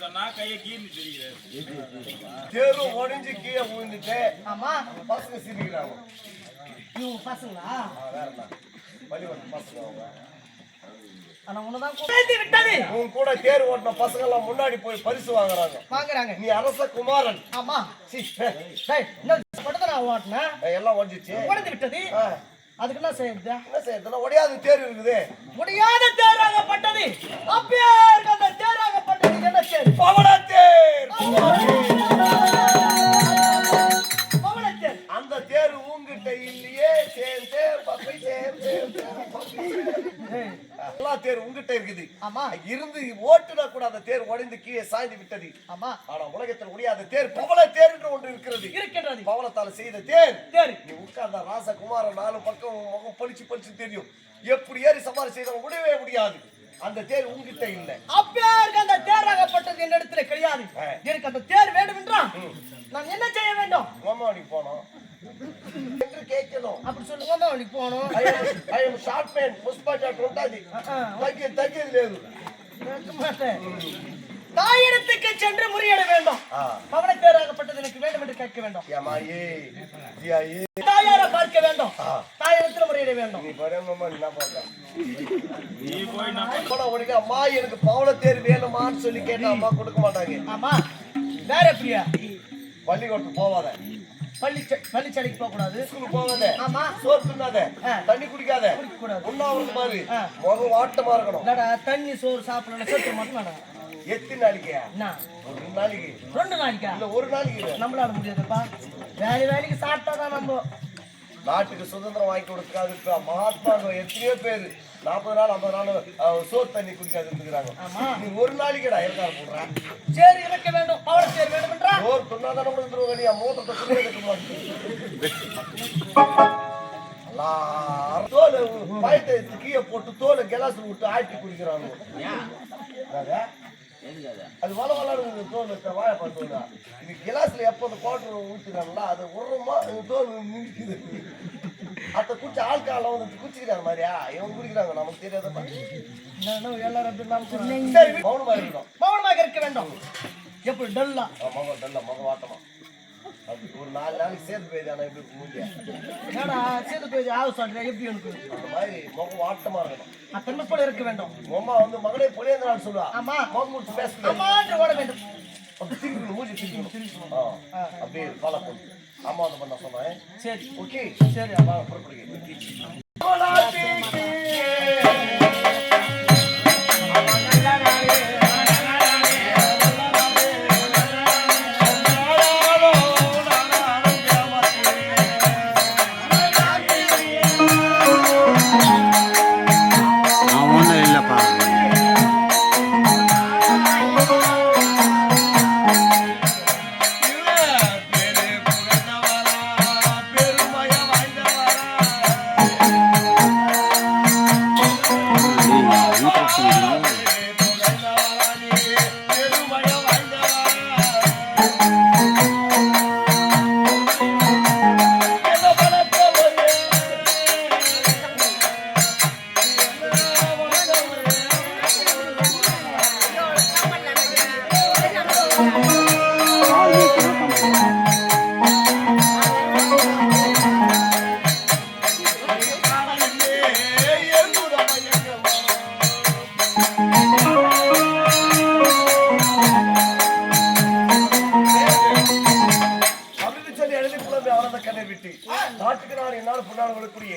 சொன்னா கையை கீழே தெரியுது. தேரு உடைஞ்சு கீழே விழுந்துட்டு ஆமா பசங்க சிரிக்கிறாங்க. இவங்க பசங்களா? வேற என்ன பள்ளிக்கூட பசங்க அவங்க. ஆனா உன்னதான் கூட்டி விட்டது. உன் கூட தேர் ஓட்டின பசங்க எல்லாம் முன்னாடி போய் பரிசு வாங்குறாங்க. நீ அரச குமாரன். ஆமா டேய் என்ன படத்தை நான் ஓட்டினேன். எல்லாம் ஒடிஞ்சிச்சு உடைந்து விட்டது. அதுக்கு என்ன செய்யுது? என்ன செய்யறதுன்னா ஒடியாத தேர் இருக்குது. முடியாத தேராகப்பட்டது. அப்பேர் அந்த தேராகப்பட்டது என்ன தேர்? பவள தேர். பவள தேர். அந்த தேர் உங்கிட்ட இல்லையே. சேம் சேம் பப்பை சேம் சேம் எல்லா தேர் உங்கிட்ட இருக்குது. ஆமா இருந்து ஓட்டுனா கூட அந்த தேர் உடைந்து கீழே சாய்ந்து விட்டது. ஆமா ஆனா உலகத்தில் முடியாத தேர் பவள தேர் என்று ஒன்று இருக்கிறது. பவளத்தால் செய்த தேர். நீ உட்கார்ந்த ராசகுமாரன் நாலு பக்கம் முகம் பளிச்சு பளிச்சு தெரியும். எப்படி ஏறி சவாரி செய்த முடியவே முடியாது. அந்த தேர் உங்கிட்ட இல்ல. அப்பேருக்கு அந்த தேராகப்பட்டது என் இடத்துல கிடையாது. எனக்கு அந்த தேர் வேண்டும் என்றால் நான் என்ன செய்ய வேண்டும்? கோமாவடி போனோம் என்று கேட்கணும். அப்படி சொல்லு. கோமாவடி போகணும். I am short man. Pushpa చాట్ ఉంటది. తగ్గేది లేదు. தாயிடத்துக்கு சென்று முறையிட வேண்டும். பவள தேராகப்பட்டது எனக்கு வேண்டும் என்று கேட்க வேண்டும். தாயாரை பார்க்க வேண்டும். தாயிடத்தில் முறையிட வேண்டும். நீ பரமமா என்ன பார்க்க? நீ போய் நான் போட உடனே அம்மா எனக்கு பவள தேர் வேணுமான்னு சொல்லி கேட்டா அம்மா கொடுக்க மாட்டாங்க. ஆமா வேற எப்படியா? பள்ளிக்கூடத்துக்கு போவாத. பள்ளிச்சடைக்கு போக கூடாது. ஸ்கூலுக்கு போவாத. ஆமா சோறு தின்னாத. தண்ணி குடிக்காத. உண்ணாவிரதம் மாதிரி முகம் வாட்டமா இருக்கணும். இல்லடா தண்ணி சோறு சாப்பிடணும். சோறு மட்டும் வேணாம். எத்தனை நாளைக்கு? ஒரு நாளைக்கு 2 நாளைக்கா? இல்ல ஒரு நாளைக்கு. நம்மளால முடியாதுப்பா. வேலைக்கு சாப்பிட்டாதான் நம்ம நாட்டுக்கு சுதந்திரம் வாங்கி கொடுக்காது. மகாத்மா எத்தனையோ பேரு 40 நாள் 50 நாள் சோறு தண்ணி குடிக்காது இருக்கிறாங்க. நீ ஒரு நாளைக்குடா இருக்காரு போடுறேன். சரி இறக்க வேண்டும். பவள தேர் வேண்டும் என்றா சோறு துண்ணாதானே கொடுத்துருவாங்க. நீ மூத்தத்தை குடிக்க வைக்க மாட்டேன். தோலை பயத்தை கீழே போட்டு தோலை கிளாஸ் விட்டு ஆட்டி குடிக்கிறாங்க. அது வள வளர்ந்து தோல் வாழைப்பா தோல். இது கிளாஸ்ல எப்போ அந்த குவார்டர் ஊற்றுறாங்களா அது உரமா தோல் நிற்குது. அதை குடிச்ச ஆள்காலம் வந்து குச்சிக்கிறாங்க மாதிரியா இவங்க குடிக்கிறாங்க. நமக்கு தெரியாதப்பா. எல்லாரும் சரி மௌனமா இருக்கணும். மௌனமாக இருக்க வேண்டும். எப்படி டல்லா? மகம் டல்லா மகம் வாட்டமா. அது ஒரு 4 நாளைக்கு சேர்த்து போயிது. ஆனால் எப்படி முடியா ஏடா சேர்த்து போய் ஆவு சொல்றேன். எப்படி எனக்கு அந்த மாதிரி முகம் வாட்டமா இருக்கணும். தன்மை போல இருக்க வேண்டும். அம்மா வந்து மகனே பொழியந்த நாள் சொல்லுவா. ஆமா முகம் முடிச்சு பேசணும். அம்மா ஓட வேண்டும். திருப்பி மூஞ்சி திருப்பி அப்படியே ஃபாலோ பண்ணு. அம்மா வந்து பண்ண சொன்னேன். சரி ஓகே சரி அம்மா புறப்படுங்க. நாட்டுக்கு நான் என்னால் பொன்னாளர்களுக்குரிய